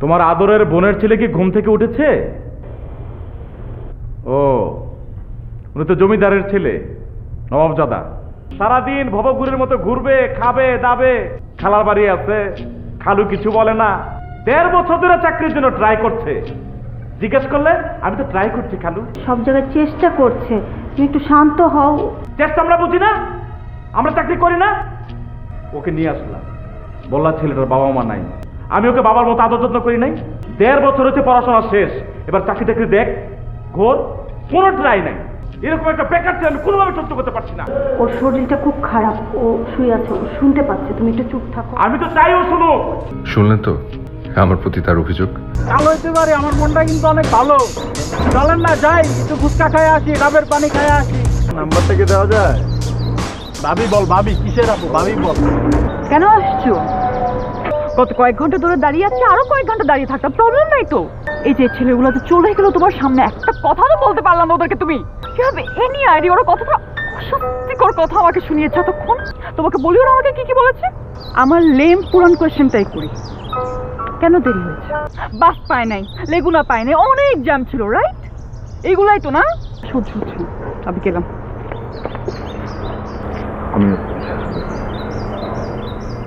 তোমার আদরের বোনের ছেলে কি ঘুম থেকে উঠেছে? ও, উনি তো জমিদারের ছেলে, নবাবজাদা। সারাদিন ভবঘুরের মতো ঘুরবে, খাবে দাবে, খালার বাড়ি আছে, খালু কিছু বলে না। 1.5 বছর ধরে চাকরির জন্য ট্রাই করছে। জিজ্ঞেস করলে আমি তো ট্রাই করছি খালু। সব জায়গায় চেষ্টা করছে, তুমি একটু শান্ত হও। চেষ্টা আমরা বুঝি না? আমরা চাকরি করি না? ওকে নিয়ে আসলাম, বললা ছেলেটার বাবা মা নাই, আমি ওকে বাবার মতো আদর যত্ন করি নাই। 1.5 বছর হচ্ছে পড়াশোনা শেষ, এবার চাকরি টাকরি দেখ, ঘোর, কোনো ট্রাই নাই। এরকম একটা বেকার ছেলে আমি কোনোভাবে সহ্য করতে পারছি না। ওর শরীরটা খুব খারাপ, ও শুয়ে আছে, ও শুনতে পাচ্ছে, তুমি একটু চুপ থাকো। আমি তো চাই ও শুনুক। শুনলেন তো আমার প্রতি তার অভিযোগ? ভালো হইতে পারে, আমার মনটা কিন্তু অনেক ভালো। চলেন না যাই, একটু ফুচকা খায় আসি, ডাবের পানি খায় আসি। নাম্বার থেকে দেওয়া যায়? ভাবি বল, ভাবি কিসের আপু, ভাবি বল। কেন আসছো? গত কয়েক ঘন্টা ধরে দাঁড়িয়ে আছে, আরো কয়েক ঘন্টা দাঁড়িয়ে থাকতাম, প্রবলেম নাই তো। এই যে ছেলেগুলো তো চলে গেল তোমার সামনে, একটা কথা তো বলতে পারলাম না ওদেরকে। তুমি কিভাবে এনি আইডি ওরা কথাটা অসত্যিকর কথা আমাকে শুনিয়েছে এতক্ষণ। তোমাকে বলি ওরা আমাকে কি কি বলেছে? আমার লেম পুরান কোয়েশ্চেনটাই করি, কেন দেরি হয়েছে? বাস পায় নাই, লেগুনা পায় নাই, অনেক জ্যাম ছিল, রাইট? এইগুলাই তো না? শোন শোন শোন, আমি গেলাম। আমি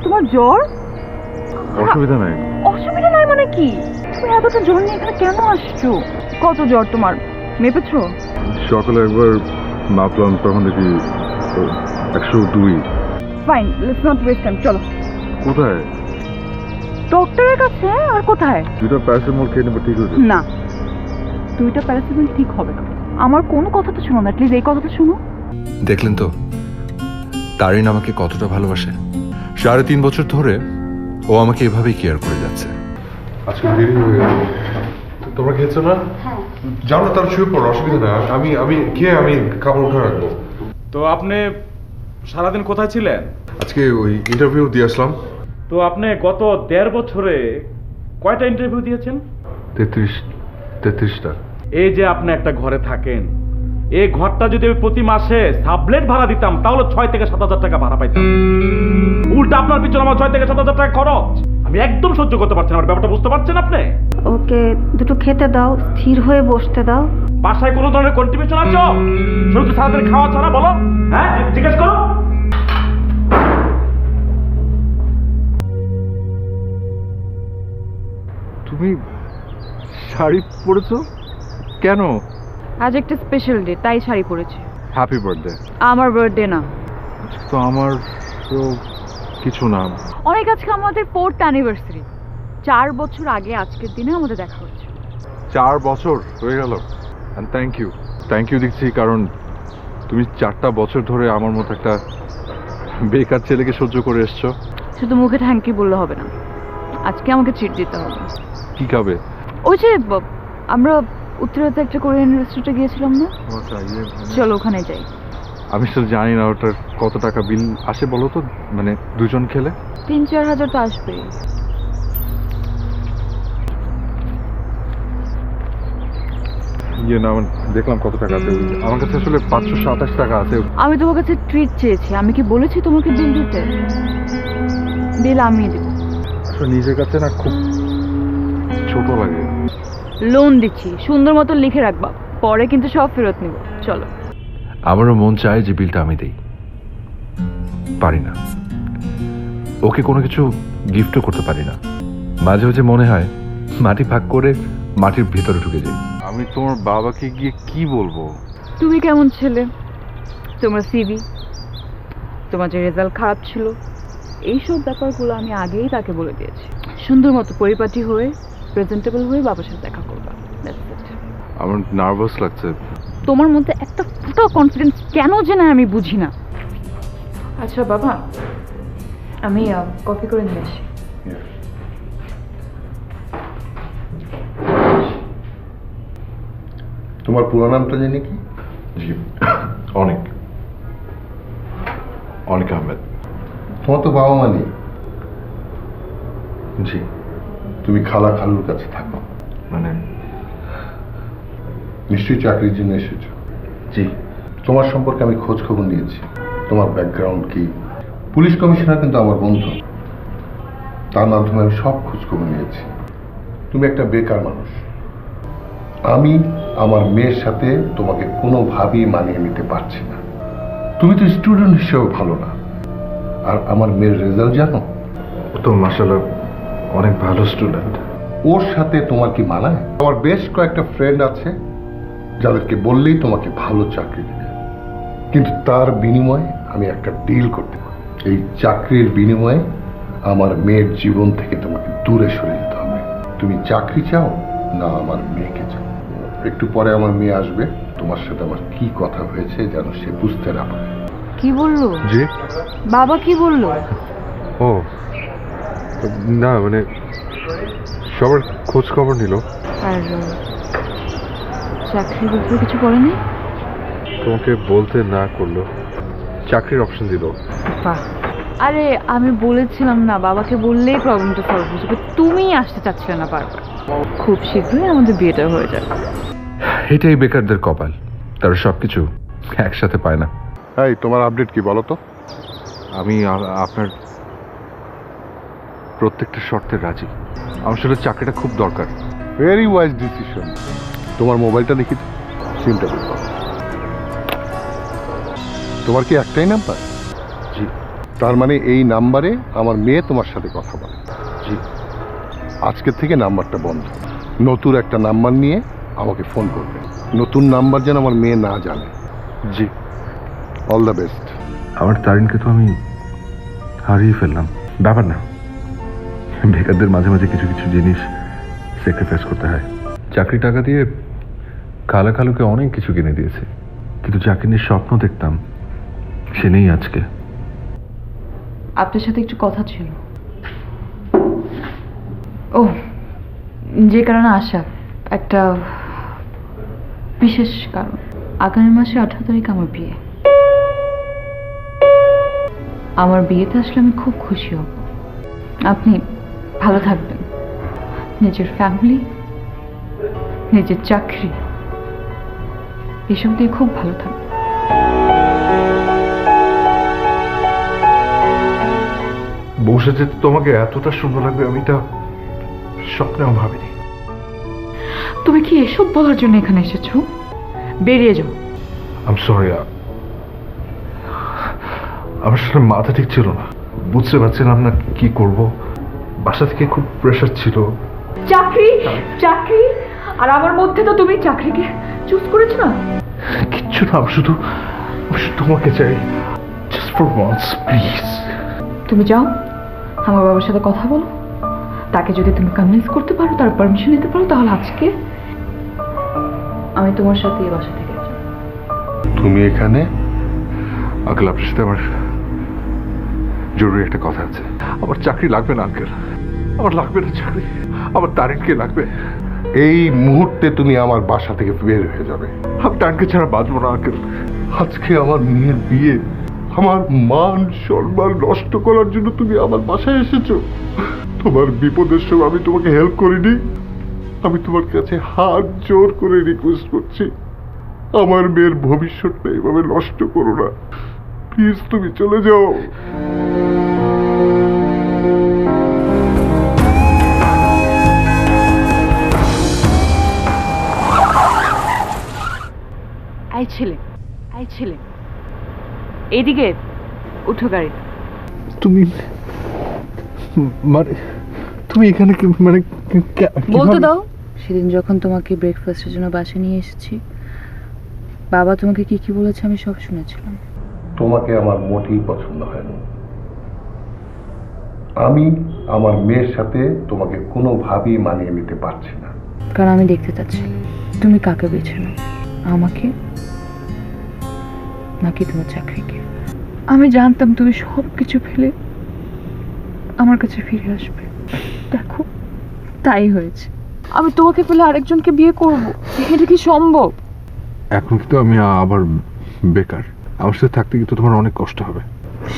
তোমার জ্বর? অসুবিধা নাই। অসুবিধা নাই মানে কি? তুমি এতটা জ্বর নিয়ে এখানে কেন আসছো? কত জ্বর তোমার, মেপেছো? সকালে একবার মাপলাম, তখন দেখি 102। Fine, let's not waste time, চলো। কোথায়? ডক্টরের কাছে। আর কোথায়? 2টা প্যারাসিটামল খেয়ে নেবো, ঠিক হয়েছে? না, 2টা প্যারাসিটামল ঠিক হবে না। আমার কোনো কথা তো শোনো না, প্লিজ এই কথাটা শোনো। দেখলেন তো তারিন আমাকে কতটা ভালোবাসে। 3.5 বছর ধরে ও আমাকে এভাবেই কেয়ার করে যাচ্ছে। আজকে দেরি হয়ে গেল, তোমরা খেয়েছো না? যাও না, তার শুয়ে পড়ো, অসুবিধা নেই। আমি খেয়ে আমি কাপড় উঠে রাখবো। তো আপনি সারাদিন কোথায় ছিলেন? আজকে ওই ইন্টারভিউ দিয়ে আসলাম। তো আপনি গত 1.5 বছরে কয়টা ইন্টারভিউ দিয়েছেন? 33টা। এই যে আপনি একটা ঘরে থাকেন, এই ঘরটা যদি আমি প্রতি মাসে সাবলেট ভাড়া দিতাম তাহলে 6 থেকে 7,000 টাকা ভাড়া পাইতাম। উল্টা আপনার পিছনে আমার 6 থেকে 7,000 টাকা খরচ। আমি একদম সহ্য করতে পারছি না। আমার ব্যাপারটা বুঝতে পারছেন আপনি? ওকে দুটো খেতে দাও, স্থির হয়ে বসতে দাও। বাসায় কোনো ধরনের কন্ট্রিবিউশন আছে? শুধু সারাদিন খাওয়া ছাড়া, বলো? হ্যাঁ, জিজ্ঞেস করো। তুমি শাড়ি পরেছো কেন? আজ একটা স্পেশাল ডে, তাই শাড়ি পরেছি। Happy birthday. আমার বার্থডে না। তো আমার তো কিছু না। অনেক, আজকে আমাদের 4th অ্যানিভার্সারি। 4 বছর আগে আজকের দিনে আমাদের দেখা হচ্ছে। 4 বছর হয়ে গেল। অ্যান্ড থ্যাংক ইউ দিচ্ছি, কারণ তুমি 4টা বছর ধরে আমার মতো একটা বেকার ছেলেকে সহ্য করে এসছো। শুধু মুখে থ্যাংক ইউ বললে হবে না, আজকে আমাকে ট্রিট দিতে হবে। কি খাবে? ওই যে আমরা উত্তরাতে একটা কোরিয়ান রেস্টুরেন্টে গিয়েছিলাম না, চলো ওখানে যাই। আমি শুধু জানি না ওটার কত টাকা বিল আসে বলো তো, মানে দুজন খেলে। 3-4 হাজার তো আসবে। না দেখলাম কত টাকা আছে, আমার কাছে আসলে 527 টাকা আছে। আমি তোমার কাছে ট্রিট চেয়েছি, আমি কি বলেছি তোমাকে বিল দিতে? বিল আমি দেব। আসলে নিজের কাছে না খুব ছোট লাগে। লোন দিচ্ছি, সুন্দর মতো লিখে রাখবা, পরে কিন্তু সব ফেরত নিব। চলো। আমারও মন চায় যে বিলটা আমি দেই, পারি না। ওকে কোনো কিছু গিফটও করতে পারি না। মাঝে মাঝে মনে হয় মাটি ভাগ করে মাটির ভেতরে ঢুকে যাই। আমি তোমার বাবাকে গিয়ে কি বলবো? তুমি কেমন ছেলে, তোমার সিভি, তোমার যে রেজাল্ট খারাপ ছিল, এইসব ব্যাপারগুলো আমি আগেই তাকে বলে দিয়েছি। সুন্দর মতো পরিপাটি হয়ে, প্রেজেন্টেবল হয়ে বাবার সাথে দেখা করবা। আমার নার্ভাস লাগছে। তোমার মধ্যে একটা ফুটো কনফিডেন্স কেন যে না আমি বুঝি না। আচ্ছা বাবা, আমি কফি করে নিয়ে আসি। তোমার পুরো নামটা জানি কি? জি, অনেক আহমেদ। তোমার তো বাবা মা নেই। জি। তুমি খালা খালুর কাছে থাকো। মানে নিশ্চয়ই চাকরির জন্য এসেছো। জি। তোমার সম্পর্কে আমি খোঁজ খবর নিয়েছি, তোমার ব্যাকগ্রাউন্ড কি। পুলিশ কমিশনার কিন্তু আমার বন্ধু, তার মাধ্যমে আমি সব খোঁজ খবর নিয়েছি। তুমি একটা বেকার মানুষ। আমি আমার মেয়ের সাথে তোমাকে কোনোভাবেই মানিয়ে নিতে পারছি না। তুমি তো স্টুডেন্ট হিসেবে ভালো না, আর আমার মেয়ের রেজাল্ট জানো? ও তো মাশাআল্লাহ অনেক ভালো স্টুডেন্ট। ওর সাথে তোমার কি মানায়? আমার বেশ কয়েকটা ফ্রেন্ড আছে যাদেরকে বললেই তোমাকে ভালো চাকরি দিবে, কিন্তু তার বিনিময়ে আমি একটা ডিল করতে পারি। এই চাকরির বিনিময়ে আমার মেয়ের জীবন থেকে তোমাকে দূরে সরে যেতে হবে। তুমি চাকরি চাও না আমার মেয়েকে চাও? একটু পরে আমার মেয়ে আসবে, তোমার সাথে আমার কি কথা হয়েছে যেন সে বুঝতে না পারে। কি বললো? জি? বাবা কি বললো? ও না, মানে সবার খোঁজ খবর নিল। আর চাকরির ব্যাপারে কিছু বলেনি? তোমাকে বলতে না করলো, চাকরির অপশন দিল। বাহ, আরে আমি বলেছিলাম না বাবাকে বললেই প্রবলেমটা সলভ হয়ে যাবে, তুমিই আসতে চাচ্ছিলে না বারবার। খুব শীঘ্রই আমাদের বিয়েটা হয়ে যাবে। এটাই বেকারদের কপাল, তারা সবকিছু একসাথে পায় না। এই তোমার আপডেট কি বলো তো? আমি আপনার প্রত্যেকটা শর্তে রাজি। আমার আসলে চাকরিটা খুব দরকার। Very wise decision. তোমার মোবাইলটা দেখি তো, সিমটা বের করো। তোমার কি একটাই নাম্বার? জি। তার মানে এই নাম্বারে আমার মেয়ে তোমার সাথে কথা বলে? জি। আজকের থেকে নাম্বারটা বন্ধ। নতুন একটা নাম্বার নিয়ে আমাকে ফোন করবে। নতুন নাম্বার যেন আমার মেয়ে না জানে। জি। All the best. আমার তারিনকে তো আমি হারিয়ে ফেললাম। ব্যাপার না, বেকারদের মাঝে মাঝে কিছু কিছু জিনিস স্যাক্রিফাইস করতে হয়। চাকরি টাকা দিয়ে খালা খালুকে অনেক কিছু কিনে দিয়েছে, কিন্তু যাকে নিয়ে স্বপ্ন দেখতাম সে নেই আজকে। আপনার সাথে একটু কথা ছিল। ও, যে কারণে আসা, একটা বিশেষ কারণ। আগামী মাসে 18 তারিখ আমার বিয়ে। আমার বিয়েতে আসলে আমি খুব খুশি হব। আপনি ভালো থাকবেন, নিজের ফ্যামিলি, নিজের চাকরি এসব দিয়ে খুব ভালো থাকবেন। বসে যেতে তোমাকে এতটা সুন্দর লাগবে আমি তা স্বপ্নেও ভাবিনি। তুমি কি এসব বলার জন্য এখানে এসেছো? বেরিয়ে যাও। আই এম সরি, আমার সাথে মাথা ঠিক ছিল না, বুঝতে পারছিলাম না কি করব। বাসা থেকে খুব প্রেশার ছিল। চাকরি চাকরি, আর আমার মধ্যে তো তুমি চাকরিকে চুজ করেছো না। কিচ্ছু না, আমি শুধু তোমাকে চাই, জাস্ট ফর ওয়ান্স প্লিজ। তুমি যাও, আমার বাবার সাথে কথা বলো, তাকে যদি তুমি কনভিন্স করতে পারো, তার পারমিশন নিতে পারো, তাহলে আজকে আমি তোমার সাথে এই বাসা থেকে যাবো। তুমি এখানে? আঙ্কেল, আপনার সাথে আমার জরুরি একটা কথা আছে। আমার চাকরি লাগবে না আঙ্কেল, আমার লাগবে না চাকরি, আমার তারিনকে লাগবে। এই মুহূর্তে তুমি আমার বাসা থেকে বের হয়ে যাবে। আমি তারিনকে ছাড়া বাঁচবো না আঙ্কেল। আজকে আমার মেয়ের বিয়ে, আমার মান সম্মান নষ্ট করার জন্য তুমি আমার বাসায় এসেছো। তোমার বিপদের সময় আমি তোমাকে হেল্প করিনি? আমি তোমার কাছে হাত জোর করে রিকোয়েস্ট করছি, আমার মেয়ের ভবিষ্যৎটা এইভাবে নষ্ট করো না। প্লিজ তুমি চলে যাও। এই ছেলে, এইদিকে উঠো গাড়ি। তুমি মানে তুমি এখানে মানে বলতে দাও। সেদিন যখন তোমাকে ব্রেকফাস্টের জন্য বাসায় নিয়ে এসেছি, বাবা তোমাকে কি কি বলেছে আমি সব শুনেছিলাম। তোমাকে আমার মোটেই পছন্দ হয়নি। আমি আমার মেয়ের সাথে তোমাকে কোনোভাবেই মানিয়ে নিতে পারছি না। কারণ আমি দেখতে চাচ্ছি তুমি কাকে বেছে নাও, আমাকে নাকি তোমার চাকরিকে। আমি জানতাম তুমি সব কিছু ফেলে আমার কাছে ফিরে আসবে। দেখো, তাই হয়েছে। আমি তোমাকে ফেলে আরেকজনকে বিয়ে করব, এটা কি সম্ভব? এখন কিন্তু আমি আবার বেকার, আমার সাথে থাকতে কিন্তু তোমার অনেক কষ্ট হবে।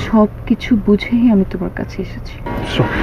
সব কিছু বুঝেই আমি তোমার কাছে এসেছি। সরি।